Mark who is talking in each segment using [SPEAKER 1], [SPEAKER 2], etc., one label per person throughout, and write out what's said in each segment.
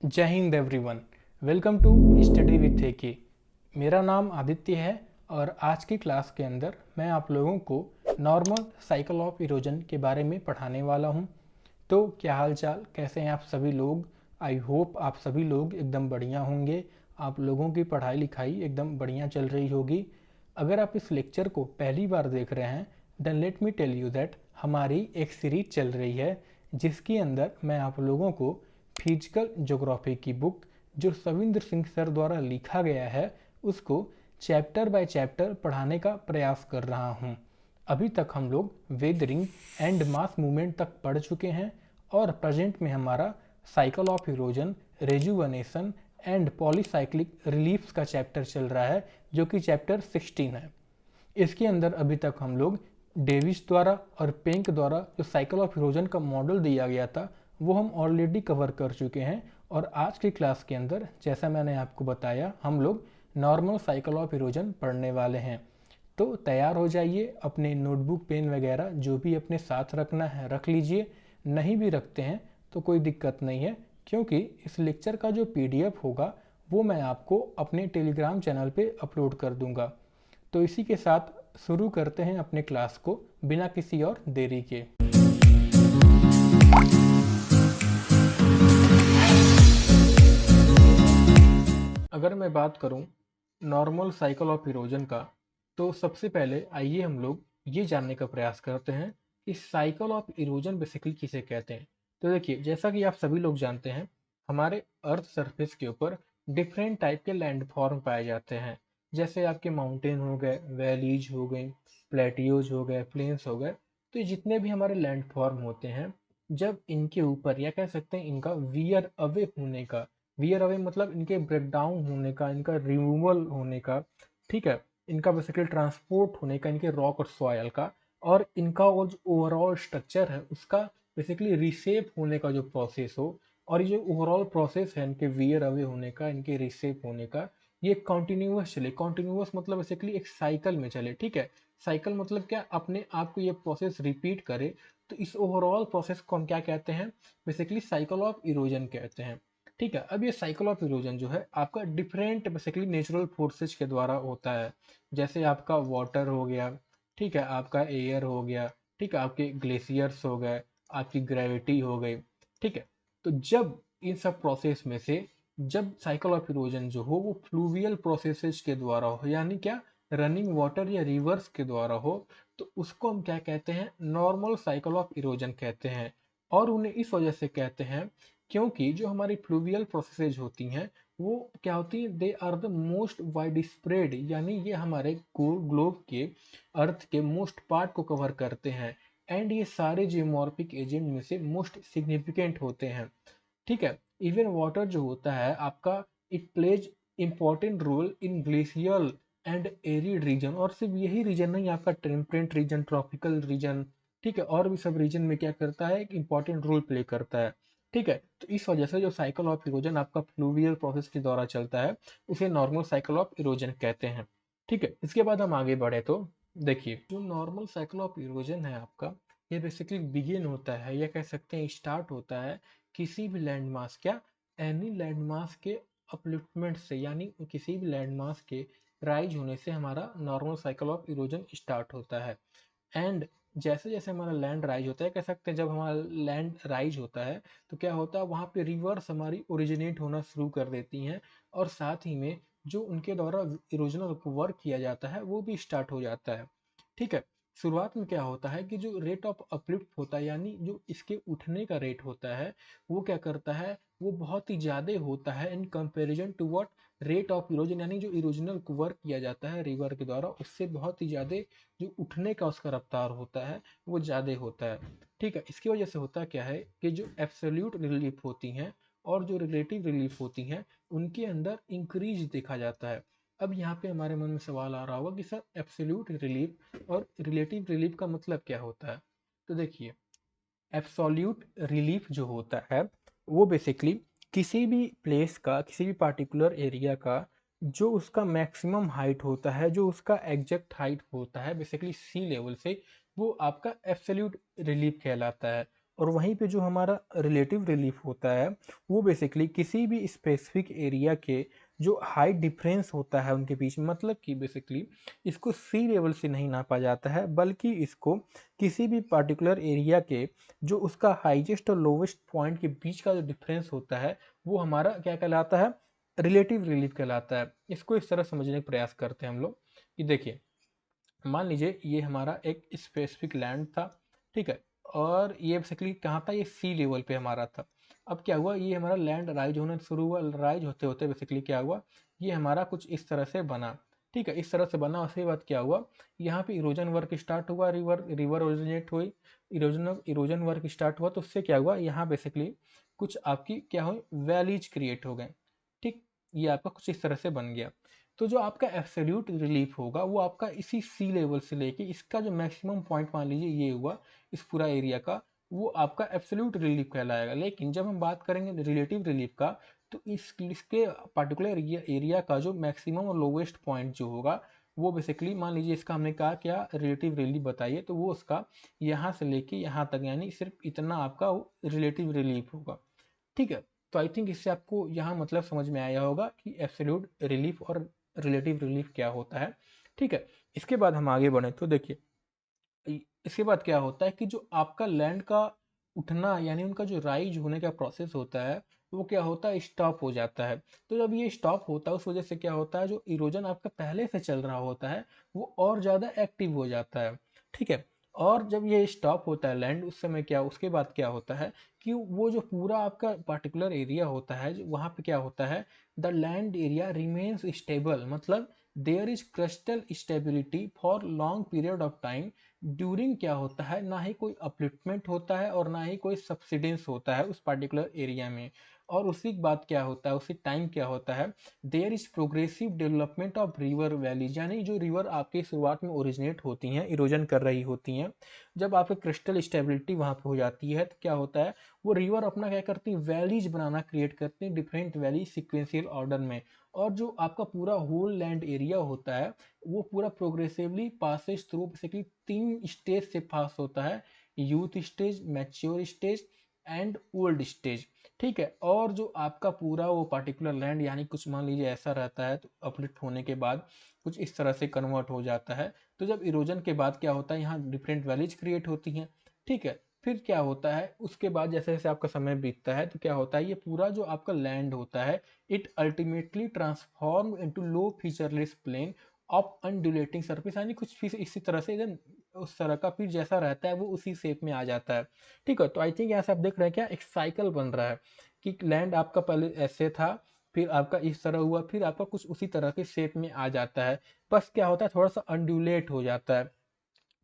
[SPEAKER 1] जय हिंद everyone. Welcome to study with K. मेरा नाम आदित्य है और आज की क्लास के अंदर मैं आप लोगों को नॉर्मल साइकिल ऑफ इरोजन के बारे में पढ़ाने वाला हूं। तो क्या हाल चाल, कैसे हैं आप सभी लोग? आई होप आप सभी लोग एकदम बढ़िया होंगे। आप लोगों की पढ़ाई लिखाई एकदम बढ़िया चल रही होगी। अगर आप इस लेक्चर को पहली बार देख रहे हैं then let me tell you that हमारी एक सीरीज चल रही है जिसके अंदर मैं आप लोगों को फिजिकल ज्योग्राफी की बुक जो सविंद्र सिंह सर द्वारा लिखा गया है उसको चैप्टर बाय चैप्टर पढ़ाने का प्रयास कर रहा हूँ। अभी तक हम लोग वेदरिंग एंड मास मूवमेंट तक पढ़ चुके हैं और प्रेजेंट में हमारा cycle of erosion, rejuvenation and polycyclic reliefs का चैप्टर चल रहा है जो कि चैप्टर 16 है। इसके अंदर अभी तक हम लोग डेविस द्वारा और पेंक द्वारा जो साइकिल ऑफ इरोजन का मॉडल दिया गया था वो हम ऑलरेडी कवर कर चुके हैं और आज की क्लास के अंदर जैसा मैंने आपको बताया हम लोग नॉर्मल साइकिल ऑफ इरोजन पढ़ने वाले हैं। तो तैयार हो जाइए, अपने नोटबुक पेन वगैरह जो भी अपने साथ रखना है रख लीजिए। नहीं भी रखते हैं तो कोई दिक्कत नहीं है क्योंकि इस लेक्चर का जो पीडीएफ होगा वो मैं आपको अपने टेलीग्राम चैनल पे अपलोड कर दूंगा। तो इसी के साथ शुरू करते हैं अपने क्लास को बिना किसी और देरी के। अगर मैं बात करूं नॉर्मल साइकिल ऑफ इरोजन का तो सबसे पहले आइए हम लोग ये जानने का प्रयास करते हैं कि साइकिल ऑफ इरोजन बेसिकली किसे कहते हैं। तो देखिए, जैसा कि आप सभी लोग जानते हैं हमारे अर्थ सरफेस के ऊपर डिफरेंट टाइप के लैंडफॉर्म पाए जाते हैं। जैसे आपके माउंटेन हो गए, वैलीज हो गई, प्लेटियोज हो गए, प्लेन्स हो गए। तो ये जितने भी हमारे लैंडफॉर्म होते हैं जब इनके ऊपर या कह सकते हैं इनका वियर अवे होने का, वियर अवे मतलब इनके ब्रेकडाउन होने का, इनका रिमूवल होने का, ठीक है, इनका बेसिकली ट्रांसपोर्ट होने का, इनके रॉक और सॉयल का, और इनका वो जो ओवरऑल स्ट्रक्चर है उसका बेसिकली रीसेप होने का जो प्रोसेस हो, और ये जो ओवरऑल प्रोसेस है इनके वियर अवे होने का, इनके रीसेप होने का, ये कॉन्टिन्यूस चले। कॉन्टिन्यूस मतलब बेसिकली एक साइकिल में चले, ठीक है। साइकिल मतलब क्या, अपने आप को ये प्रोसेस रिपीट करे। तो इस ओवरऑल प्रोसेस को हम क्या कहते हैं, बेसिकली साइकिल ऑफ इरोजन कहते हैं, ठीक है। अब ये साइकिल ऑफ इरोजन जो है आपका डिफरेंट बेसिकली नेचुरल फोर्सेज के द्वारा होता है। जैसे आपका वाटर हो गया, ठीक है, आपका एयर हो गया, ठीक है, आपके ग्लेशियर्स हो गए, आपकी ग्रेविटी हो गई, ठीक है। तो जब इन सब प्रोसेस में से जब साइकिल ऑफ इरोजन जो हो वो फ्लूवियल प्रोसेसेस के द्वारा हो, यानी क्या, रनिंग वाटर या रिवर्स के द्वारा हो, तो उसको हम क्या कहते हैं, नॉर्मल साइकिल ऑफ इरोजन कहते हैं। और उन्हें इस वजह से कहते हैं क्योंकि जो हमारी फ्लूवियल प्रोसेसेज होती हैं वो क्या होती है, they are the most widespread, यानी ये हमारे ग्लोब के, अर्थ के मोस्ट पार्ट को कवर करते हैं। एंड ये सारे जियोमॉर्फिक एजेंट में से मोस्ट सिग्निफिकेंट होते हैं, ठीक है। इवन वाटर जो होता है आपका, it plays important role in glacial and arid region. और सिर्फ यही रीजन नहीं, आपका टेम्परेट रीजन, ट्रॉपिकल रीजन, ठीक है, और भी सब रीजन में क्या करता है, एक इंपॉर्टेंट रोल प्ले करता है, ठीक है। तो इस वजह से जो साइकिल ऑफ इरोजन आपका फ्लूवियल प्रोसेस के द्वारा चलता है उसे नॉर्मल साइकिल ऑफ इरोजन कहते हैं, ठीक है। इसके बाद हम आगे बढ़े तो देखिए, जो नॉर्मल साइकिल ऑफ इरोजन है आपका, ये बेसिकली बिगिन होता है या कह सकते हैं स्टार्ट होता है किसी भी लैंड मास, क्या, एनी लैंड मास के अपलिफ्टमेंट से, यानी किसी भी लैंड मास के राइज होने से हमारा normal cycle of erosion start होता है। एंड जैसे जैसे हमारा लैंड राइज होता है, कह सकते हैं जब हमारा लैंड राइज होता है तो क्या होता है, वहाँ पे रिवर्स हमारी ओरिजिनेट होना शुरू कर देती हैं, और साथ ही में जो उनके द्वारा इरोजनल वर्क किया जाता है वो भी स्टार्ट हो जाता है, ठीक है। शुरुआत में क्या होता है कि जो रेट ऑफ अपलिफ्ट होता है, यानी जो इसके उठने का रेट होता है, वो क्या करता है, वो बहुत ही ज़्यादा होता है in comparison to what, rate of erosion, यानी जो इरोजनल वर्क किया जाता है रिवर के द्वारा उससे बहुत ही ज़्यादा जो उठने का उसका रफ्तार होता है वो ज़्यादा होता है, ठीक है। इसकी वजह से होता क्या है कि जो एब्सोल्यूट रिलीफ होती हैं और जो रिलेटिव रिलीफ होती हैं उनके अंदर इंक्रीज देखा जाता है। अब यहाँ पे हमारे मन में सवाल आ रहा होगा कि सर एब्सोल्यूट रिलीफ और रिलेटिव रिलीफ का मतलब क्या होता है। तो देखिए, एब्सोल्यूट रिलीफ जो होता है वो बेसिकली किसी भी प्लेस का, किसी भी पार्टिकुलर एरिया का जो उसका मैक्सिमम हाइट होता है, जो उसका एग्जैक्ट हाइट होता है बेसिकली सी लेवल से, वो आपका एब्सोल्यूट रिलीफ कहलाता है। और वहीं पे जो हमारा रिलेटिव रिलीफ होता है वो बेसिकली किसी भी स्पेसिफिक एरिया के जो हाइट डिफरेंस होता है उनके बीच में, मतलब कि बेसिकली इसको सी लेवल से नहीं नापा जाता है, बल्कि इसको किसी भी पर्टिकुलर एरिया के जो उसका हाईएस्ट और लोवेस्ट पॉइंट के बीच का जो डिफरेंस होता है वो हमारा क्या कहलाता है, रिलेटिव रिलीफ कहलाता है। इसको इस तरह समझने का प्रयास करते हैं हम लोग कि देखिए, मान लीजिए ये हमारा एक स्पेसिफिक लैंड था, ठीक है, और ये बेसिकली कहाँ था, ये सी लेवल पे हमारा था। अब क्या हुआ, ये हमारा लैंड राइज होना शुरू हुआ, राइज होते होते बेसिकली क्या हुआ, ये हमारा कुछ इस तरह से बना, ठीक है, इस तरह से बना। उसके बाद क्या हुआ, यहाँ पे इरोजन वर्क स्टार्ट हुआ, रिवर रिवर ओरिजिनेट हुई, इरोजन इरोजन वर्क स्टार्ट हुआ, तो उससे क्या हुआ, यहाँ बेसिकली कुछ आपकी क्या हुई, वैलीज क्रिएट हो गए, ठीक, ये आपका कुछ इस तरह से बन गया। तो जो आपका एब्सोल्यूट रिलीफ होगा वो आपका इसी सी लेवल से लेके इसका जो मैक्सिमम पॉइंट मान लीजिए ये हुआ इस पूरा एरिया का, वो आपका एब्सोल्यूट रिलीफ कहलाएगा। लेकिन जब हम बात करेंगे रिलेटिव रिलीफ का, तो इसके पर्टिकुलर एरिया का जो मैक्सिमम और लोवेस्ट पॉइंट जो होगा वो बेसिकली मान लीजिए, इसका हमने कहा क्या रिलेटिव रिलीफ बताइए, तो वो उसका यहाँ से लेके यहाँ तक यानी सिर्फ इतना आपका रिलेटिव रिलीफ होगा, ठीक है। तो आई थिंक इससे आपको यहाँ मतलब समझ में आया होगा कि एब्सोल्यूट रिलीफ और रिलेटिव रिलीफ क्या होता है, ठीक है। इसके बाद हम आगे बढ़े तो देखिए, इसके बाद क्या होता है कि जो आपका लैंड का उठना यानी उनका जो राइज होने का प्रोसेस होता है वो क्या होता है, स्टॉप हो जाता है। तो जब ये स्टॉप होता है उस वजह से क्या होता है, जो इरोजन आपका पहले से चल रहा होता है वो और ज़्यादा एक्टिव हो जाता है, ठीक है। और जब ये स्टॉप होता है लैंड, उस समय क्या, उसके बाद क्या होता है कि वो जो पूरा आपका पर्टिकुलर एरिया होता है वहाँ पे क्या होता है, the land area remains stable, मतलब there is crystal stability for long period of time. During क्या होता है, ना ही कोई अपलिफ्टमेंट होता है और ना ही कोई सब्सिडेंस होता है उस पर्टिकुलर एरिया में। और उसी के बाद क्या होता है, उसी टाइम क्या होता है, there is progressive development of river valleys, यानी जो रिवर आपके शुरुआत में ओरिजिनेट होती हैं, इरोजन कर रही होती हैं, जब आपकी क्रिस्टल स्टेबिलिटी वहाँ पे हो जाती है तो क्या होता है, वो रिवर अपना क्या करती है, वैलीज बनाना क्रिएट करती है, डिफरेंट वैली सिक्वेंशियल ऑर्डर में। और जो आपका पूरा होल लैंड एरिया होता है वो पूरा progressively passes through basically 3 stage से पास होता है, youth stage, mature stage and old stage, ठीक है। और जो आपका पूरा वो पर्टिकुलर लैंड यानी कुछ मान लीजिए ऐसा रहता है तो अपलिफ्ट होने के बाद कुछ इस तरह से कन्वर्ट हो जाता है। तो जब इरोजन के बाद क्या होता है, यहाँ डिफरेंट वैलीज क्रिएट होती हैं, ठीक है। फिर क्या होता है, उसके बाद जैसे जैसे आपका समय बीतता है तो क्या होता है, ये पूरा जो आपका लैंड होता है it ultimately transform into low featureless plain of undulating surface, यानी कुछ फिर इसी तरह से एकदम उस तरह का फिर जैसा रहता है वो उसी शेप में आ जाता है, ठीक है। तो आई थिंक यहाँ से आप देख रहे हैं क्या एक साइकिल बन रहा है कि लैंड आपका पहले ऐसे था, फिर आपका इस तरह हुआ, फिर आपका कुछ उसी तरह के शेप में आ जाता है। बस क्या होता है, थोड़ा सा अनड्यूलेट हो जाता है,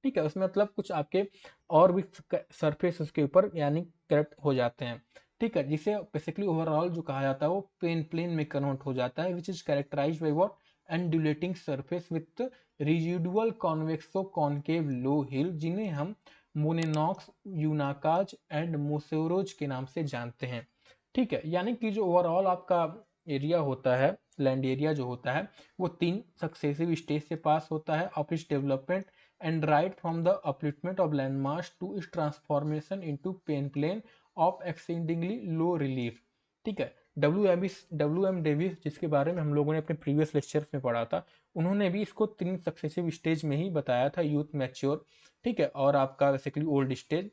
[SPEAKER 1] ठीक है, उसमें मतलब कुछ आपके और भी सरफेस उसके ऊपर यानी करेक्ट हो जाते हैं, ठीक है, जिसे बेसिकली ओवरऑल जो कहा जाता है वो प्लेन प्लेन में कन्वर्ट हो जाता है, which is characterised by what, undulating surface with residual convexo concave low hill, जिन्हें हम मोनेनॉक्स, यूनाकाज एंड मोसेरोज के नाम से जानते हैं, ठीक है। यानी कि जो ओवरऑल आपका एरिया होता है, लैंड एरिया जो होता है वो 3 सक्सेसिव स्टेज से पास होता है of its development, and right from the upliftment of landmass to its transformation into plane of exceedingly low relief, ठीक है। डब्ल्यू एम डेविस जिसके बारे में हम लोगों ने अपने प्रीवियस लेक्चर में पढ़ा था, उन्होंने भी इसको 3 सक्सेसिव स्टेज में ही बताया था, यूथ, मैच्योर, ठीक है, और आपका बेसिकली ओल्ड स्टेज,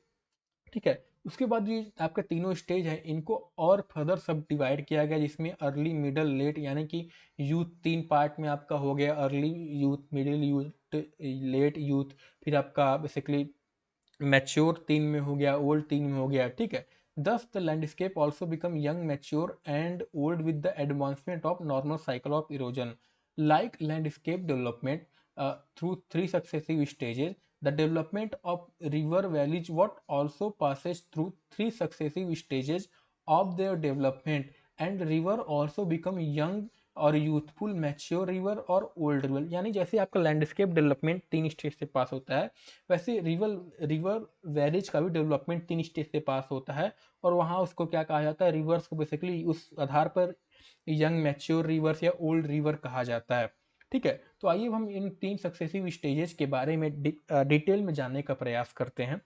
[SPEAKER 1] ठीक है। उसके बाद ये आपके तीनों स्टेज हैं, इनको और फर्दर सब डिवाइड किया गया, जिसमें अर्ली, मिडल, लेट, यानी कि यूथ 3 पार्ट में आपका हो गया, early youth, middle youth, late youth, फिर आपका बेसिकली मैच्योर 3 में हो गया, ओल्ड 3 में हो गया, ठीक है। Thus the landscape also become young, mature and old with the advancement of normal cycle of erosion, like landscape development through 3 successive stages, the development of river valleys what also passes through 3 successive stages of their development, and river also become young और youthful, mature river और old river, यानी जैसे आपका landscape development 3 stage से पास होता है वैसे river river valleys का भी डेवलपमेंट 3 स्टेज से पास होता है। और वहाँ उसको क्या कहा जाता है, रिवर्स को बेसिकली उस आधार पर यंग, मैच्योर रिवर्स या ओल्ड रिवर कहा जाता है, ठीक है। तो आइए हम इन 3 सक्सेसिव स्टेजेस के बारे में डिटेल में जानने का प्रयास करते हैं,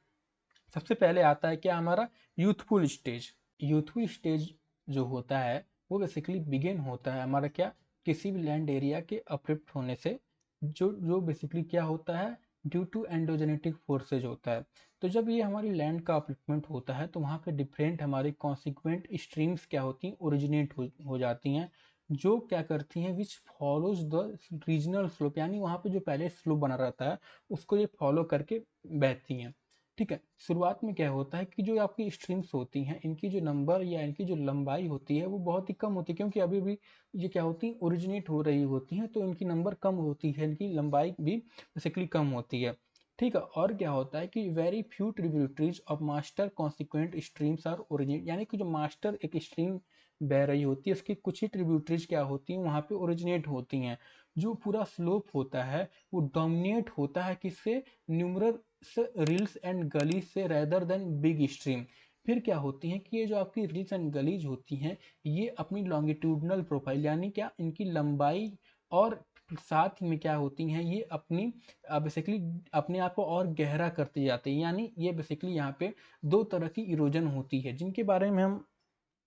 [SPEAKER 1] सबसे पहले आता है क्या हमारा यूथफुल स्टेज। यूथफुल स्टेज जो होता है वो बेसिकली बिगिन होता है हमारा क्या, किसी भी लैंड एरिया के अपलिफ्ट होने से, जो जो बेसिकली क्या होता है, ड्यू टू एंडोजेनेटिक फोर्सेज होता है। तो जब ये हमारी लैंड का अपलिफ्टमेंट होता है तो वहाँ पे डिफरेंट हमारी कॉन्सिक्वेंट स्ट्रीम्स क्या होती हैं, ओरिजिनेट हो जाती हैं, जो क्या करती हैं, विच फॉलोज द रीजनल स्लोप, यानी वहाँ पे जो पहले स्लोप बना रहता है उसको ये फॉलो करके बहती हैं। ठीक है, शुरुआत में क्या होता है कि जो आपकी स्ट्रीम्स होती हैं इनकी जो नंबर या इनकी जो लंबाई होती है वो बहुत ही कम होती है, क्योंकि अभी भी ये क्या होती है, ओरिजिनेट हो रही होती हैं, तो इनकी नंबर कम होती है, इनकी लंबाई भी बेसिकली कम होती है। ठीक है, और क्या होता है कि very few tributaries of master consequent streams are originate, यानी कि जो मास्टर एक स्ट्रीम बह रही होती है उसकी कुछ ही ट्रिब्यूटरीज क्या होती हैं वहाँ पे ओरिजिनेट होती हैं। जो पूरा स्लोप होता है वो डोमिनेट होता है किससे, न्यूमरस रिल्स एंड गलीज से रेदर देन बिग स्ट्रीम। फिर क्या होती हैं कि ये जो आपकी रिल्स एंड गलीज होती हैं ये अपनी लॉन्गिट्यूडनल प्रोफाइल, यानी क्या इनकी लंबाई और साथ में क्या होती हैं ये अपनी बेसिकली अपने आप को और गहरा करती जाती है। यानी ये बेसिकली यहाँ पे दो तरह की इरोजन होती है जिनके बारे में हम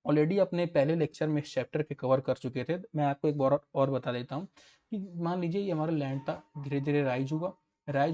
[SPEAKER 1] ऑलरेडी अपने पहले लेक्चर में इस चैप्टर के कवर कर चुके थे। मैं आपको एक बार और बता देता हूँ कि मान लीजिए ये हमारा लैंड था, धीरे धीरे राइज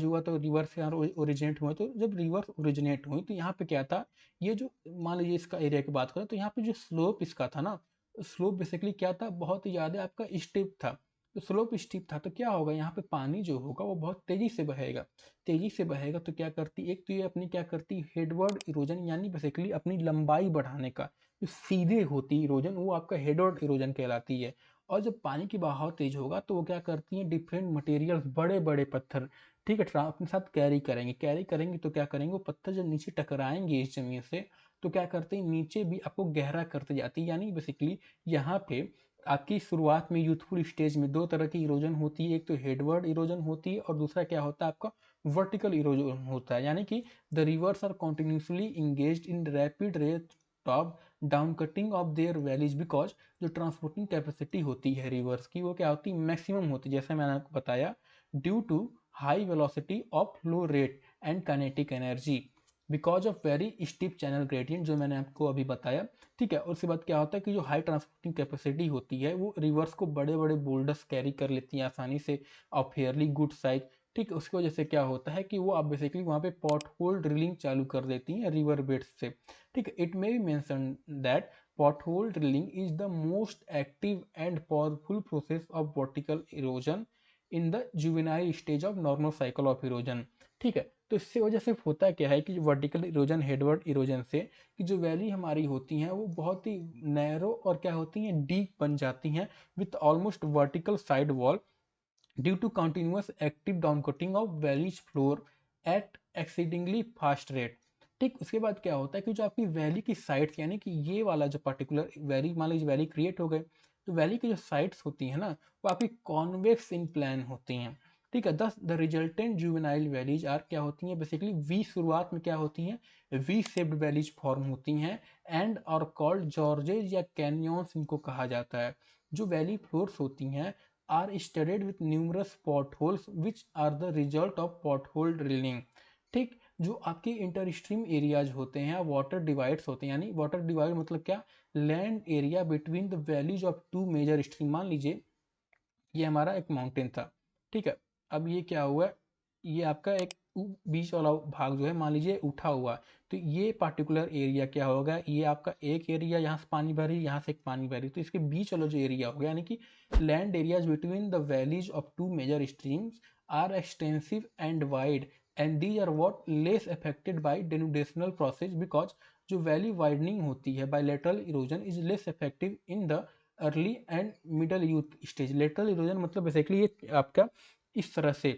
[SPEAKER 1] हुआ तो रिवर से यहाँ ओरिजिनेट हुआ, तो जब रिवर ओरिजिनेट हुई तो यहाँ पे क्या था, ये जो मान लीजिए इसका एरिया की बात करें तो यहाँ पे जो स्लोप इसका था ना, स्लोप बेसिकली क्या था, बहुत ही ज़्यादा आपका स्टीप था। तो स्लोप स्टीप था तो क्या होगा, यहाँ पे पानी जो होगा वो बहुत तेजी से बहेगा। तेजी से बहेगा तो क्या करती, एक तो ये अपनी क्या करती, हेडवर्ड इरोजन, यानी बेसिकली अपनी लंबाई बढ़ाने का, जो सीधे होती इरोजन वो आपका हेडवर्ड इरोजन कहलाती है। और जब पानी की बहाव तेज होगा तो वो क्या करती हैं, डिफरेंट मटेरियल्स, बड़े बड़े पत्थर, ठीक है, अपने साथ कैरी करेंगे तो क्या करेंगे, वो पत्थर जब नीचे टकराएंगे इस जमीन से तो क्या करते हैं, नीचे भी आपको गहरा करते जाती है। यानी बेसिकली यहाँ पे आपकी शुरुआत में यूथफुल स्टेज में दो तरह की इरोजन होती है, एक तो हेडवर्ड इरोजन होती है और दूसरा क्या होता है आपका वर्टिकल इरोजन होता है। यानी कि the rivers are continuously engage in rapid rate top down cutting of their valleys, because जो ट्रांसपोर्टिंग कैपेसिटी होती है रिवर्स की वो क्या होती है, मैक्सिमम होती है, जैसे मैंने आपको बताया, due to high velocity of flow rate and kinetic energy because of very steep channel gradient, जो मैंने आपको अभी बताया। ठीक है, और उसके बाद क्या होता है कि जो हाई ट्रांसपोर्टिंग कैपेसिटी होती है वो रिवर्स को बड़े बड़े बोल्डर्स कैरी कर लेती हैं आसानी से और फेयरली गुड साइज। ठीक है, उसकी वजह से क्या होता है कि वो आप बेसिकली वहाँ पे पॉट होल ड्रिलिंग चालू कर देती हैं रिवर बेड्स से। ठीक है, it may be mention that pothole drilling is the most active and powerful process of vertical erosion in the juvenile stage of normal cycle of erosion. ठीक है, तो इससे वजह से होता क्या है कि वर्टिकल इरोजन हेडवर्ड इरोजन से कि जो वैली हमारी होती हैं वो बहुत ही नैरो और क्या होती हैं, डीप बन जाती हैं with almost vertical side wall due to continuous active downcutting of valleys floor at exceedingly fast rate. ठीक, उसके बाद क्या होता है कि जो आपकी वैली की साइड्स, यानी कि ये वाला जो पर्टिकुलर वैली, मान लीजिए वैली क्रिएट हो गए तो वैली की जो साइड्स होती है ना वो आपकी कॉन्वेक्स इन प्लान होती हैं। ठीक है, thus the resultant juvenile valleys are क्या होती हैं, बेसिकली वी, शुरुआत में क्या होती हैं, वी शेप्ड वैलीज फॉर्म होती हैं एंड और कॉल्ड जॉर्जेज या कैनियंस इनको कहा जाता है। जो वैली फ्लोर्स होती हैं are studded with numerous potholes which are the result of pothole drilling। ठीक, जो आपके इंटरस्ट्रीम एरियाज होते हैं, वाटर डिवाइड्स होते हैं, यानी वाटर डिवाइड मतलब क्या, land area between the valleys of two major stream. मान लीजिए ये हमारा एक माउंटेन था, ठीक है, अब ये क्या हुआ, ये आपका एक बीच वाला भाग जो है मान लीजिए उठा हुआ, तो ये पार्टिकुलर एरिया क्या होगा, ये आपका एक एरिया, यहाँ से पानी भरी, यहाँ से एक पानी भरी, तो इसके बीच वाला जो एरिया होगा, यानी कि land areas between the valleys of two major streams are extensive and wide and these are what less affected by denudational process, because जो वैली वाइडनिंग होती है by lateral erosion is less effective in the early and middle youth stage. Lateral erosion मतलब basically ये आपका इस तरह से,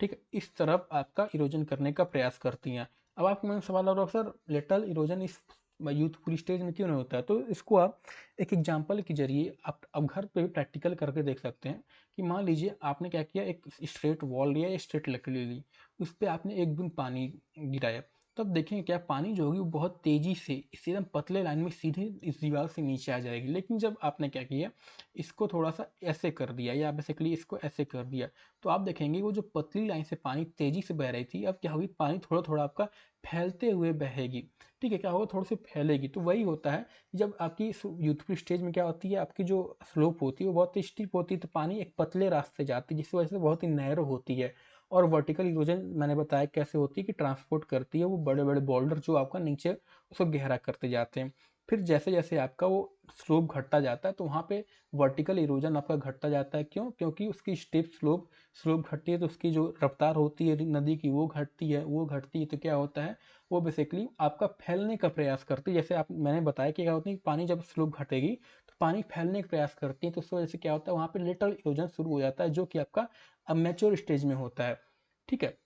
[SPEAKER 1] ठीक है, इस तरफ आपका इरोजन करने का प्रयास करती हैं। अब आपके मन में सवाल आ रहा है सर लेटरल इरोजन इस यूथफुल स्टेज में क्यों नहीं होता है, तो इसको आप एक एग्जांपल के जरिए आप अब घर पे प्रैक्टिकल करके देख सकते हैं कि मान लीजिए आपने क्या किया, एक स्ट्रेट वॉल लिया या स्ट्रेट लकड़ी ली, उस पर आपने एक बूंद पानी गिराया, तब देखेंगे क्या पानी जो होगी वो बहुत तेज़ी से इस एकदम पतले लाइन में सीधे इस दीवार से नीचे आ जाएगी। लेकिन जब आपने क्या किया, इसको थोड़ा-सा ऐसे कर दिया या बेसिकली इसको ऐसे कर दिया, तो आप देखेंगे वो जो पतली लाइन से पानी तेज़ी से बह रही थी, अब क्या होगी पानी थोड़ा-थोड़ा आपका फैलते हुए बहेगी। ठीक है? क्या होगा थोड़ी-सी फैलेगी। तो वही होता है जब आपकी यूथफुल स्टेज में क्या होती है, आपकी जो स्लोप होती है वो बहुत स्टीप होती है, तो पानी एक पतले रास्ते से जाती है जिसकी वजह से बहुत ही नैरो होती है। और वर्टिकल इरोजन मैंने बताया कैसे होती है कि ट्रांसपोर्ट करती है वो बड़े-बड़े बोल्डर जो आपका नीचे उसको गहरा करते जाते हैं। फिर जैसे-जैसे आपका वो स्लोप घटता जाता है तो वहाँ पे वर्टिकल इरोजन आपका घटता जाता है। क्यों? क्योंकि उसकी स्टेप स्लोप स्लोप घटती है तो उसकी जो रफ्तार होती है नदी की वो घटती है तो क्या होता है, वो बेसिकली आपका फैलने का प्रयास करती है। जैसे आप मैंने बताया कि क्या होता है कि पानी जब स्लोप घटेगी तो पानी फैलने का प्रयास करती है, तो उस वजह से क्या होता है वहाँ पे लिटरल इरोजन शुरू हो जाता है जो कि आपका अब मैच्योर स्टेज में होता है। ठीक है?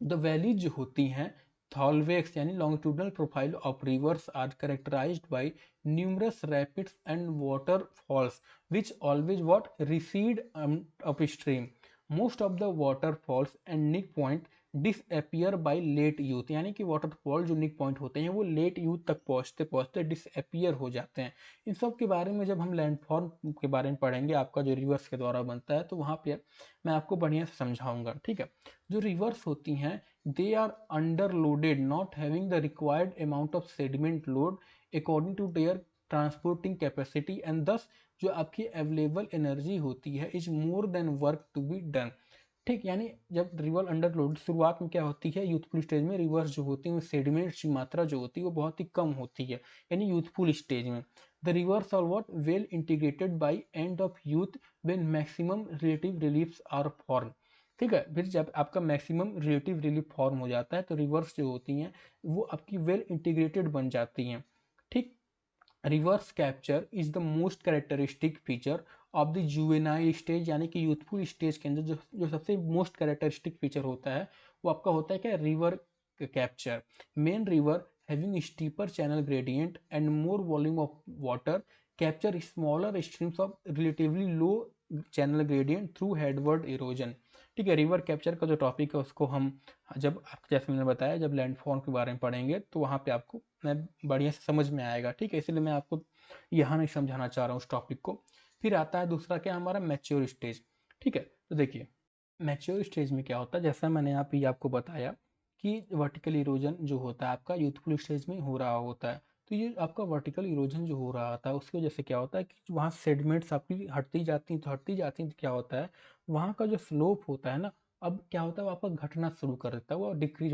[SPEAKER 1] द वैलीज जो होती हैं थॉलवेक्स यानी longitudinal profile of rivers are characterised by numerous rapids and waterfalls which always what recede upstream. Most of the waterfalls and nick point disappear by late youth, यानी कि वाटरफॉल जो निक point होते हैं वो लेट यूथ तक पहुंचते पहुंचते disappear हो जाते हैं। इन सब के बारे में जब हम लैंडफॉर्म के बारे में पढ़ेंगे आपका जो रिवर्स के द्वारा बनता है तो वहाँ पे मैं आपको बढ़िया से समझाऊंगा। ठीक है? जो रिवर्स होती हैं they are underloaded not having the required amount of sediment load according to their transporting capacity and thus जो आपकी अवेलेबल एनर्जी होती है is more than work to be done. ठीक, यानी जब रिवर अंडर लोड शुरुआत में क्या होती है यूथफुल स्टेज में रिवर्स जो होती है सेडिमेंट्स की मात्रा जो होती है वो बहुत ही कम होती है, यानी यूथफुल स्टेज में the rivers are what well integrated by end of youth when maximum relative reliefs are form. ठीक है? फिर जब आपका मैक्सिमम रिलेटिव रिलीफ फॉर्म हो जाता है तो रिवर्स जो होती हैं वो आपकी वेल इंटीग्रेटेड बन जाती हैं। ठीक, reverse capture is the most characteristic feature of the juvenile stage, यानी कि यूथफुल स्टेज के अंदर जो जो सबसे मोस्ट कैरेक्टरिस्टिक फीचर होता है वो आपका होता है क्या, river capture. Main river having steeper channel gradient and more volume of water capture smaller streams of relatively low channel gradient through headward erosion. ठीक है? रिवर कैप्चर का जो टॉपिक है उसको हम जब जैसे मैंने बताया जब लैंडफॉर्म के बारे में पढ़ेंगे तो वहाँ पे आपको मैं बढ़िया से समझ में आएगा। ठीक है? इसलिए मैं आपको यहाँ नहीं समझाना चाह रहा हूँ उस टॉपिक को। फिर आता है दूसरा क्या हमारा मैच्योर स्टेज। ठीक है? तो देखिए मैच्योर स्टेज में क्या होता है, जैसा मैंने यहाँ पे आपको बताया कि वर्टिकल इरोजन जो होता है आपका यूथफुल स्टेज में हो रहा होता है। तो ये आपका वर्टिकल इरोजन जो हो रहा था उसकी वजह से क्या होता है कि वहाँ सेडिमेंट्स आपकी हटती जाती हैं तो क्या होता है वहाँ का जो स्लोप होता है ना, अब क्या होता है वो आपका घटना शुरू कर देता है, वो डिक्रीज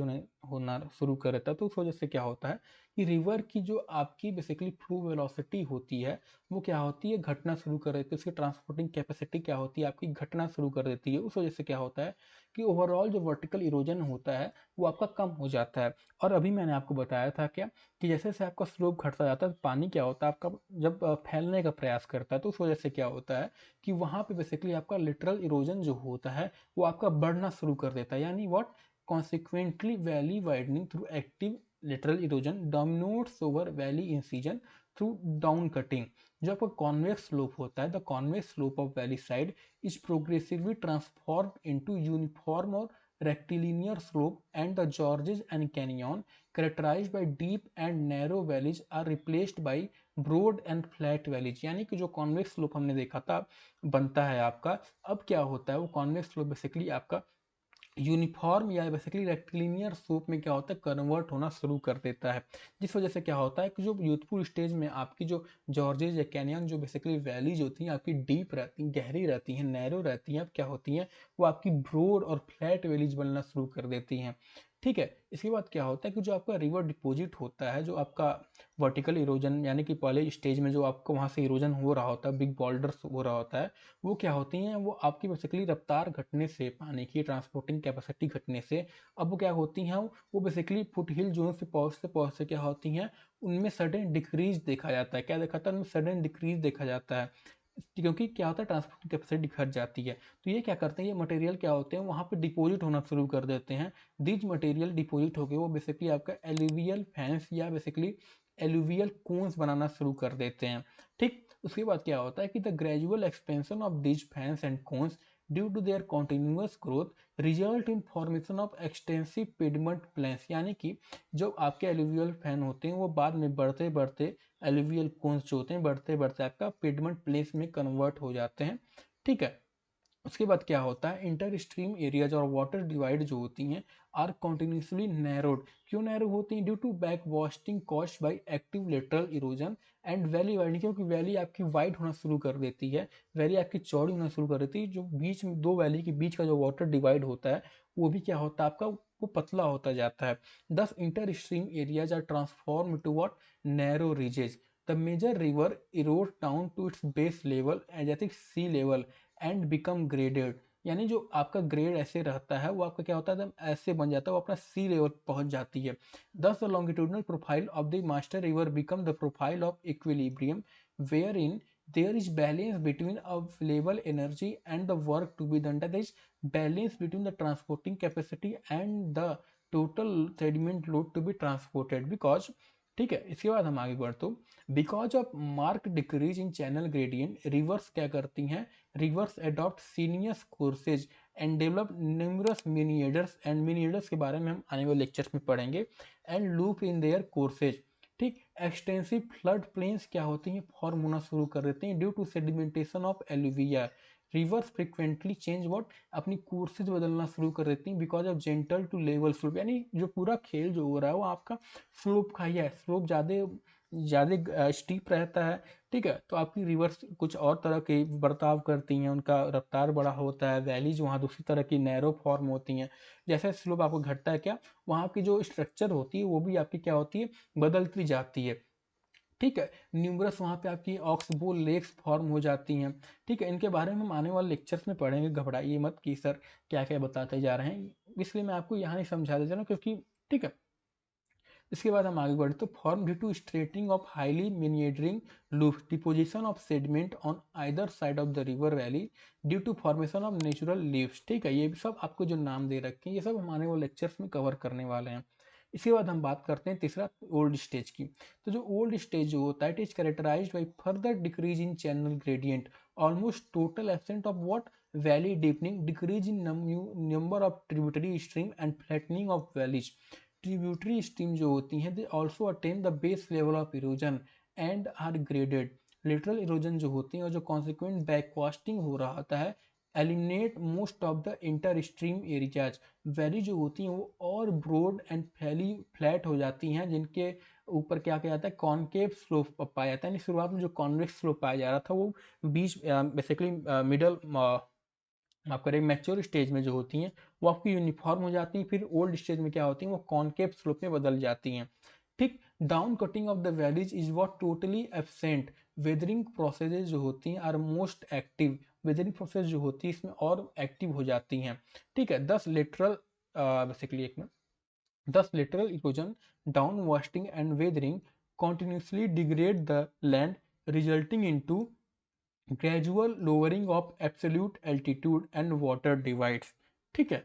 [SPEAKER 1] होना शुरू कर देता है। तो उस वजह से क्या होता है कि रिवर की जो आपकी बेसिकली फ्लो वेलोसिटी होती है वो क्या होती है घटना शुरू कर देती है, उसकी ट्रांसपोर्टिंग कैपेसिटी क्या होती है आपकी घटना शुरू कर देती है। उस वजह से क्या होता है कि ओवरऑल जो वर्टिकल इरोजन होता है वो आपका कम हो जाता है। और अभी मैंने आपको बताया था क्या कि जैसे जैसे आपका स्लोप घटता जाता है तो पानी क्या होता है आपका जब फैलने का प्रयास करता है तो उस वजह से क्या होता है कि वहाँ पे बेसिकली आपका लिटरल इरोजन जो होता है वो आपका बढ़ना शुरू कर देता है, यानी what consequently valley widening through active literal erosion dominates over valley incision through down cutting. जो आपका कॉन्वेक्स स्लोप होता है the convex slope of valley side is progressively transformed into uniform और rectilinear slope and the gorges and canyon characterized by deep and narrow valleys are replaced by broad and flat valleys। यानी कि जो convex slope हमने देखा था बनता है आपका, अब क्या होता है वो कॉन्वेक्स स्लोप बेसिकली आपका यूनिफॉर्म या बेसिकली रेक्टिलिनियर स्लोप में क्या होता है कन्वर्ट होना शुरू कर देता है। जिस वजह से क्या होता है कि जो यूथफुल स्टेज में आपकी जो जॉर्जेज या कैनियन जो बेसिकली वैलीज होती हैं आपकी डीप रहती हैं, गहरी रहती हैं, नैरो रहती हैं, अब क्या होती हैं वो आपकी ब्रॉड और फ्लैट वैलीज बनना शुरू कर देती हैं। ठीक है? इसके बाद क्या होता है कि जो आपका रिवर डिपॉजिट होता है जो आपका वर्टिकल इरोजन यानी कि पहले स्टेज में जो आपको वहाँ से इरोजन हो रहा होता है बिग बॉल्डर्स हो रहा होता है वो क्या होती हैं वो आपकी बेसिकली रफ्तार घटने से पानी की ट्रांसपोर्टिंग कैपेसिटी घटने से अब वो क्या होती हैं वो बेसिकली फुट हिल जोन से पहुँचते पहुँचते क्या होती हैं उनमें सडन डिक्रीज देखा जाता है। क्या देखा था उनमें सडन डिक्रीज देखा जाता है क्योंकि क्या होता है ट्रांसपोर्टिंग कैपेसिटी घट जाती है। तो ये क्या करते हैं ये मटेरियल क्या होते हैं वहाँ पे डिपॉजिट होना शुरू कर देते हैं। दीज मटेरियल डिपॉजिट होकर वो बेसिकली आपका एलुवियल फैंस या बेसिकली एलुवियल कोन्स बनाना शुरू कर देते हैं। ठीक, उसके बाद क्या होता है कि the gradual expansion of these fans and cones due to their continuous growth result in formation of extensive pediment plains, यानी कि जो आपके एलुवियल फैन होते हैं वो बाद में बढ़ते बढ़ते एलुवियल कोन्स जो होते हैं बढ़ते बढ़ते आपका पेडमेंट प्लेन्स में कन्वर्ट हो जाते हैं। ठीक है, उसके बाद क्या होता है, इंटर स्ट्रीम एरियाज और वाटर डिवाइड जो होती हैं आर कॉन्टिन्यूसली नैरोड। क्यों नैरो होती हैं? Due to back wasting caused by active lateral erosion and valley widening, क्योंकि वैली आपकी वाइड होना शुरू कर देती है, वैली आपकी चौड़ी होना शुरू कर देती है, जो बीच में दो वैली के बीच का जो वाटर डिवाइड होता है वो भी क्या होता है आपका, वो पतला होता जाता है। Thus inter stream areas are transform to what, narrow ridges. The major river erode down to its base level at sea level and become graded, यानी जो आपका ग्रेड ऐसे रहता है वो आपका क्या होता है एकदम ऐसे बन जाता है, वो अपना सी लेवल पहुंच जाती है। Thus the longitudinal profile of the master river become the profile of equilibrium wherein there is balance between available energy and the work to be done, that is balance between the transporting capacity and the total sediment load to be transported because, ठीक है, इसके बाद हम आगे बढ़ते हैं। Because of marked decrease in channel gradient rivers क्या करती हैं, rivers adopt sinuous courses and develop numerous meanders, and meanders के बारे में हम आने वाले लेक्चर्स में पढ़ेंगे, and loop in their courses. ठीक, एक्सटेंसिव फ्लड प्लेन्स क्या होती हैं, फॉर्म होना शुरू कर देते हैं due to sedimentation of alluvium. Rivers frequently change what, अपनी कोर्सेज बदलना शुरू कर देती हैं because of gentle two level slope, यानी जो पूरा खेल जो हो रहा है वो आपका स्लोप का ही है, स्लोप ज़्यादा ज़्यादा स्टीप रहता है। ठीक है, तो आपकी रिवर्स कुछ और तरह के बर्ताव करती हैं, उनका रफ्तार बड़ा होता है, वैलीज वहाँ दूसरी तरह की नैरो फॉर्म होती हैं। जैसे स्लोप आपको घटता है क्या, वहाँ की जो स्ट्रक्चर होती है वो भी आपकी क्या होती है, बदलती जाती है। ठीक है, न्यूमरस वहाँ पे आपकी ऑक्सबो लेक्स फॉर्म हो जाती हैं। ठीक है, इनके बारे में हम आने वाले लेक्चर्स में पढ़ेंगे, घबराइए मत कि सर क्या क्या बताते जा रहे हैं, इसलिए मैं आपको यहाँ नहीं समझा देता ना, क्योंकि ठीक है। इसके बाद हम आगे बढ़ते, तो form due to straightening of highly meandering loop, deposition of sediment on either side of the river valley due to formation of natural levees. ठीक है, ये सब आपको जो नाम दे रखे हैं ये सब हम आने वाले लेक्चर्स में कवर करने वाले हैं। इसके बाद हम बात करते हैं तीसरा, ओल्ड स्टेज की। तो जो ओल्ड स्टेज जो होता है, it is characterised by further decrease in channel gradient, almost total absent of what, valley deepening, decrease in number of tributary stream and flattening of valleys. Tributary stream जो होती हैं they also attain the base level of erosion and are graded. Lateral erosion जो होती हैं और जो consequent बैकवास्टिंग हो रहा होता है eliminate most of the inter stream areas. Valley जो होती हैं वो और ब्रॉड एंड फैली फ्लैट हो जाती हैं, जिनके ऊपर क्या किया जाता है, कॉनकेव स्लोप पाया जाता है, यानी शुरुआत में जो कॉन्वेक्स स्लोप पाया जा रहा था वो बीच बेसिकली मिडल आप करें मैच्योर स्टेज में जो होती हैं वो आपकी यूनिफॉर्म हो जाती हैं, फिर ओल्ड स्टेज में क्या होती हैं वो कॉनकेव स्लोप में बदल जाती हैं। ठीक, down cutting of the valleys is what totally absent. Weathering processes जो होती हैं are most active, weathering process जो होती है इसमें और एक्टिव हो जाती हैं। ठीक है, 10 लिटरल बेसिकली एक minute, thus lateral erosion, downwashing and weathering continuously degrade the land, resulting into gradual lowering of absolute altitude and water divides. ठीक है,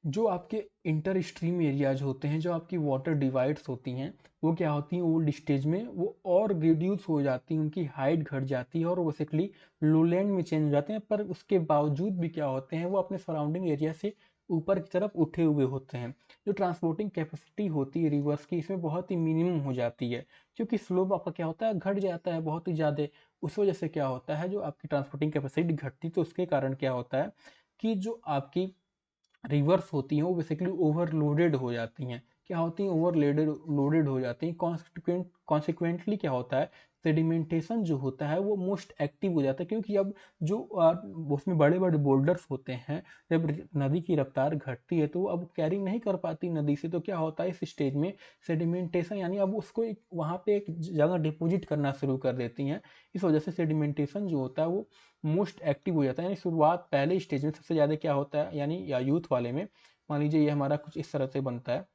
[SPEAKER 1] जो आपके इंटर स्ट्रीम एरियाज होते हैं, जो आपकी वाटर डिवाइड्स होती हैं वो क्या होती हैं ओल्ड स्टेज में, वो और रिड्यूस हो जाती हैं, उनकी हाइट घट जाती है और बेसिकली लोलैंड में चेंज हो जाते हैं, पर उसके बावजूद भी क्या होते हैं वो अपने सराउंडिंग एरिया से ऊपर की तरफ उठे हुए होते हैं। जो ट्रांसपोर्टिंग कैपेसिटी होती है रिवर्स की इसमें बहुत ही मिनिमम हो जाती है, क्योंकि स्लोप आपका क्या होता है घट जाता है बहुत ही ज़्यादा। उस वजह से क्या होता है जो आपकी ट्रांसपोर्टिंग कैपेसिटी घटती, तो उसके कारण क्या होता है कि जो आपकी रिवर्स होती हैं वो बेसिकली ओवरलोडेड हो जाती हैं। क्या होती हैं, ओवरलोडेड लोडेड हो जाती हैं। कॉन्सिक्वेंटली क्या होता है, सेडिमेंटेशन जो होता है वो मोस्ट एक्टिव हो जाता है, क्योंकि अब जो उसमें बड़े बड़े बोल्डर्स होते हैं, जब नदी की रफ्तार घटती है तो वो अब कैरी नहीं कर पाती नदी से, तो क्या होता है इस स्टेज में सेडिमेंटेशन, यानी अब उसको एक वहाँ पे एक जगह डिपोजिट करना शुरू कर देती हैं। इस वजह से सेडिमेंटेशन जो होता है वो मोस्ट एक्टिव हो जाता है। यानी शुरुआत पहले स्टेज में सबसे ज़्यादा क्या होता है, यानी या यूथ वाले में, मान लीजिए ये हमारा कुछ इस तरह से बनता है,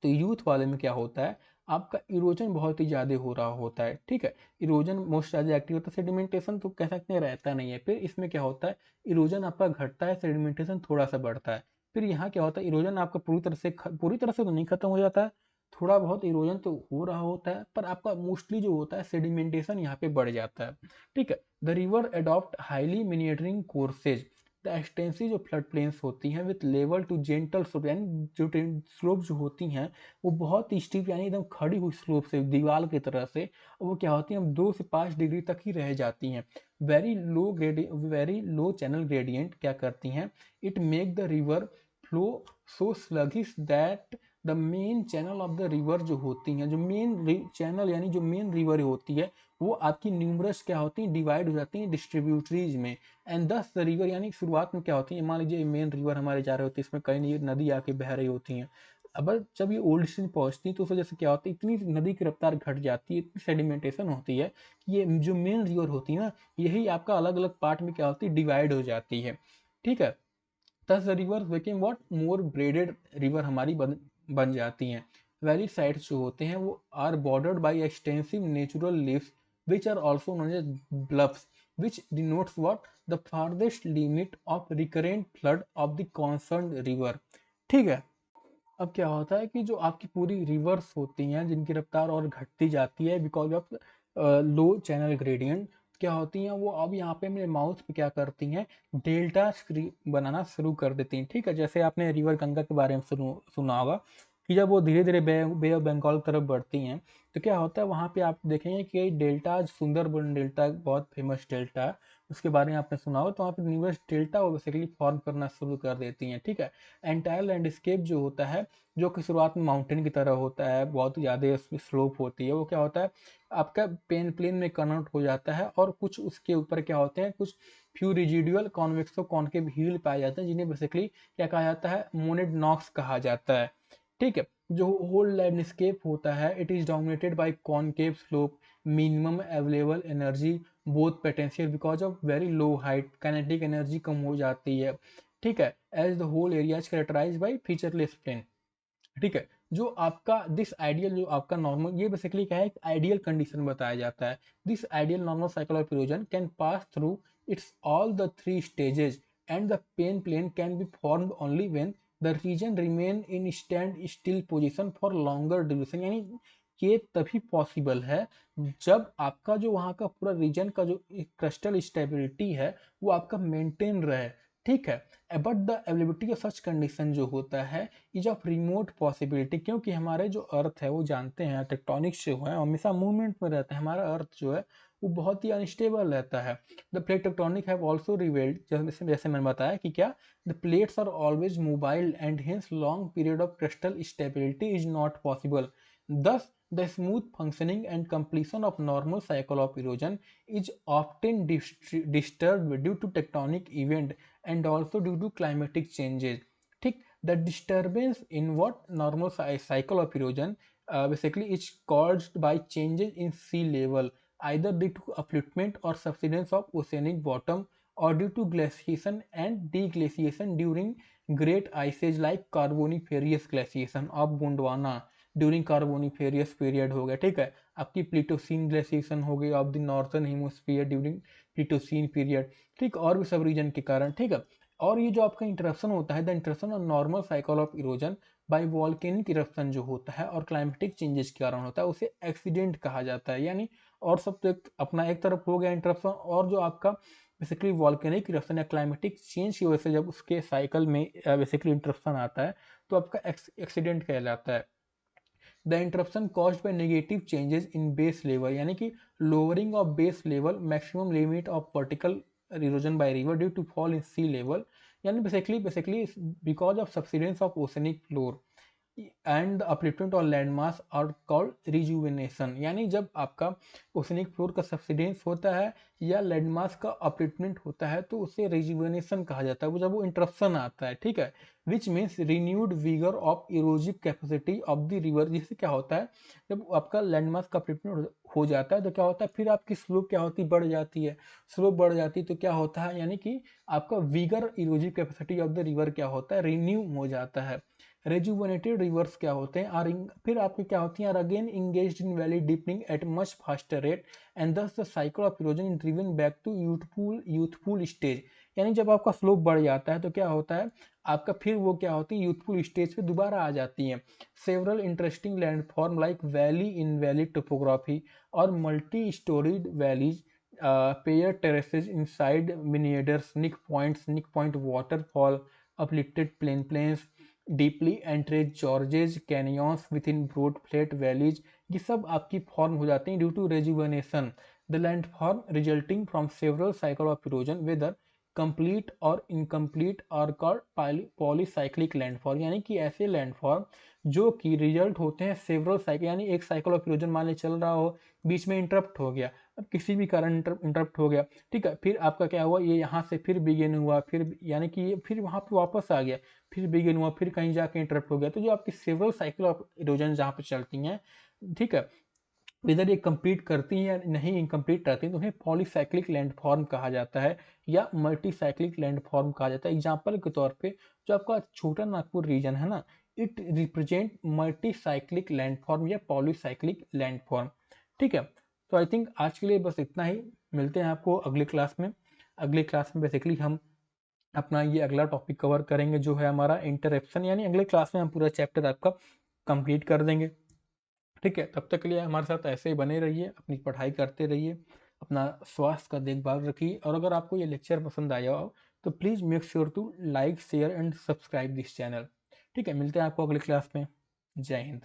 [SPEAKER 1] तो यूथ वाले में क्या होता है आपका इरोजन बहुत ही ज़्यादा हो रहा होता है। ठीक है, इरोजन मोस्ट ज़्यादा एक्टिव होता है, सेडिमेंटेशन तो कह सकते हैं रहता नहीं है। फिर इसमें क्या होता है, इरोजन आपका घटता है, सेडिमेंटेशन थोड़ा सा बढ़ता है। फिर यहाँ क्या होता है, इरोजन आपका पूरी तरह से तो नहीं खत्म हो जाता है, थोड़ा बहुत इरोजन तो हो रहा होता है, पर आपका मोस्टली जो होता है सेडिमेंटेशन यहाँ पे बढ़ जाता है। ठीक है, the river adopt highly meandering courses the extensive जो फ्लड प्लेन्स होती हैं with level to gentle slope, यानी जो स्लोप जो होती हैं वो बहुत स्टीप यानी एकदम खड़ी हुई स्लोप से दीवार की तरह से, वो क्या होती हैं 2 से 5 डिग्री तक ही रह जाती हैं। वेरी लो चैनल ग्रेडियंट क्या करती हैं, it make the river flow so sluggish that the main channel of the river जो होती हैं, जो मेन चैनल यानी जो मेन रिवर होती है वो आपकी न्यूमरस क्या होती हैं, डिवाइड हो जाती हैं डिस्ट्रीब्यूटरीज में। एंड दस द रिवर यानी शुरुआत में क्या होती है, मान लीजिए मेन रिवर हमारे जा रहे होते हैं, इसमें कई नदी आके बह रही होती हैं। अब जब ये ओल्ड सीजन पहुंचती है तो उस वजह से क्या होता है, इतनी नदी की रफ्तार घट जाती है, इतनी सेडिमेंटेशन होती है कि ये जो मेन रिवर होती है ना, यही आपका अलग अलग पार्ट में क्या होती है, डिवाइड हो जाती है। ठीक है, thus the river became what, more braided river हमारी बन जाती हैं। वैली साइड्स जो होते हैं वो are bordered by extensive natural levees which are also known as bluffs, which denotes what, the farthest limit of recurrent flood of the concerned river। ठीक है, अब क्या होता है कि जो आपकी पूरी रिवर्स होती हैं जिनकी रफ्तार और घटती जाती है because of low channel gradient, क्या होती हैं वो अब यहाँ पे मेरे माउथ पे क्या करती हैं, डेल्टा बनाना शुरू कर देती हैं। ठीक है, जैसे आपने रिवर गंगा के बारे में सुना होगा कि जब वो धीरे धीरे बे ऑफ बंगाल की तरफ बढ़ती हैं तो क्या होता है, वहाँ पे आप देखेंगे कि डेल्टा, सुंदरबन डेल्टा बहुत फेमस डेल्टा है, उसके बारे में आपने सुना हो, तो वहाँ पे रिवर्स डेल्टा वो बेसिकली फॉर्म करना शुरू कर देती हैं। ठीक है, एंटायर लैंडस्केप जो होता है, जो कि शुरुआत में माउंटेन की तरह होता है, बहुत ज़्यादा उसमें स्लोप होती है, वो क्या होता है आपका प्लेन में कन्वर्ट हो जाता है, और कुछ उसके ऊपर क्या होते हैं, कुछ फ्यू रिजिडुअल कॉन्वेक्सो कॉनकेव हिल पाए जाते हैं, जिन्हें बेसिकली क्या कहा जाता है, मोनेड नॉक्स कहा जाता है। ठीक है, जो होल लैंडस्केप होता है it is dominated by concave slope, minimum available energy both potential because of very low height, kinetic energy कम हो जाती है। ठीक है, as the whole area is characterised by featureless plain. ठीक है, जो आपका दिस आइडियल जो आपका नॉर्मल, ये बेसिकली क्या है, एक आइडियल कंडीशन बताया जाता है। This ideal normal cycle of erosion can pass through its all the three stages and the peneplain can be formed only when the region remain in standstill position for longer duration, यानी ये तभी possible है जब आपका जो वहाँ का पूरा रीजन का जो क्रिस्टल स्टेबिलिटी है वो आपका मेंटेन रहे। ठीक है, but the availability of such condition जो होता है इज ऑफ रिमोट पॉसिबिलिटी, क्योंकि हमारे जो अर्थ है वो जानते हैं टेक्टोनिक्स जो है हमेशा मूवमेंट में रहता है, हमारा अर्थ जो है वो बहुत ही अनस्टेबल रहता है। The plate tectonic have also revealed, जैसे मैंने बताया कि क्या, the plates are always mobile and hence long period of crustal stability is not possible. Thus, the smooth functioning and completion of normal cycle of erosion is often disturbed due to tectonic event and also due to climatic changes। ठीक, the disturbance in what normal cycle of erosion basically is caused by changes in sea level, either due to upliftment or subsidence of oceanic bottom, or due to glaciation and deglaciation during great ice age like carboniferous glaciation of Gondwana during Carboniferous period हो गया। ठीक है, आपकी Pleistocene glaciation हो गई of the northern hemisphere during Pleistocene period. ठीक, और भी सब रीजन के कारण। ठीक है, और ये जो आपका इंटरप्शन होता है, the interruption of normal cycle of erosion bye volcanic eruption जो होता है और क्लाइमेटिक चेंजेस के कारण होता है, उसे एक्सीडेंट कहा जाता है। यानी और सब तो अपना एक तरफ हो गया इंटरप्शन, और जो आपका बेसिकली वॉल्केनिक इरप्शन या क्लाइमेटिक चेंज की वजह से जब उसके साइकिल में बेसिकली इंटरप्शन आता है तो आपका एक्सीडेंट कहलाता है। The interruption caused by negative changes in base level, यानी कि lowering of base level, maximum limit of vertical erosion by river due to fall in sea level, यानी basically because of subsidence of oceanic floor and upliftment और land mass are called rejuvenation, यानी जब आपका oceanic floor का subsidence होता है या land mass का अपलिफ्टमेंट होता है तो उसे रिजुवेनेशन कहा जाता है, वो जब वो इंटरप्शन आता है। ठीक है, which means renewed vigour of erosive capacity of the river, जिससे क्या होता है जब आपका लैंड मास का अपलिफ्टमेंट हो जाता है तो क्या होता है, फिर आपकी स्लोप क्या होती है, बढ़ जाती है। स्लोप बढ़ जाती है तो क्या होता है, यानी कि आपका vigour erosive capacity of the river क्या होता है, रिन्यू हो जाता है। रेजुवेनेटेड रिवर्स क्या होते हैं, आर फिर आपकी क्या होती हैं, are again engaged in valley deepening at much faster rate and thus the cycle of erosion is driven back to youthful stage, यानी जब आपका स्लोप बढ़ जाता है तो क्या होता है आपका फिर वो क्या होती है यूथफुल स्टेज पे दोबारा आ जाती हैं। Several interesting landform like valley in valley topography और multi storied valleys paired terraces inside meanders, nick point waterfall, uplifted plains, deeply entrenched gorges, canyons within broad flat valleys, ये सब आपकी form हो जाते हैं due to rejuvenation the landform resulting from several cycle of erosion, whether complete और incomplete are called polycyclic landform, यानी कि ऐसे लैंडफॉर्म जो कि रिजल्ट होते हैं सेवरल साइकिल, यानी एक साइकिल ऑफ इरोजन मान ली चल रहा हो, बीच में इंटरप्ट हो गया, अब किसी भी कारण इंटरप्ट हो गया, ठीक है, फिर आपका क्या हुआ, ये यहाँ से फिर बिगिन हुआ, फिर यानी कि ये फिर वहाँ पे वापस आ गया, फिर बिगिन हुआ, फिर कहीं जाके इंटरप्ट हो गया, तो जो आपकी सेवरल साइकिल ऑफ इरोजन जहाँ पे चलती हैं, ठीक है, इधर ये कंप्लीट करती हैं या नहीं इनकम्प्लीट रहती हैं, तो उन्हें पॉलीसाइक्लिक लैंडफॉर्म कहा जाता है या मल्टीसाइक्लिक लैंडफॉर्म कहा जाता है। एग्जाम्पल के तौर पे जो आपका छोटा नागपुर रीजन है ना, इट रिप्रेजेंट मल्टीसाइक्लिक लैंडफॉर्म या पॉलीसाइक्लिक लैंडफॉर्म। ठीक है, तो आई थिंक आज के लिए बस इतना ही, मिलते हैं आपको अगली क्लास में। अगली क्लास में बेसिकली हम अपना ये अगला टॉपिक कवर करेंगे जो है हमारा इंटरप्शन, यानी अगले क्लास में हम पूरा चैप्टर आपका कंप्लीट कर देंगे। ठीक है, तब तक के लिए हमारे साथ ऐसे ही बने रहिए, अपनी पढ़ाई करते रहिए, अपना स्वास्थ्य का देखभाल रखिए, और अगर आपको ये लेक्चर पसंद आया हो तो please make sure to like share and subscribe this channel. ठीक है, मिलते हैं आपको अगली क्लास में। जय हिंद।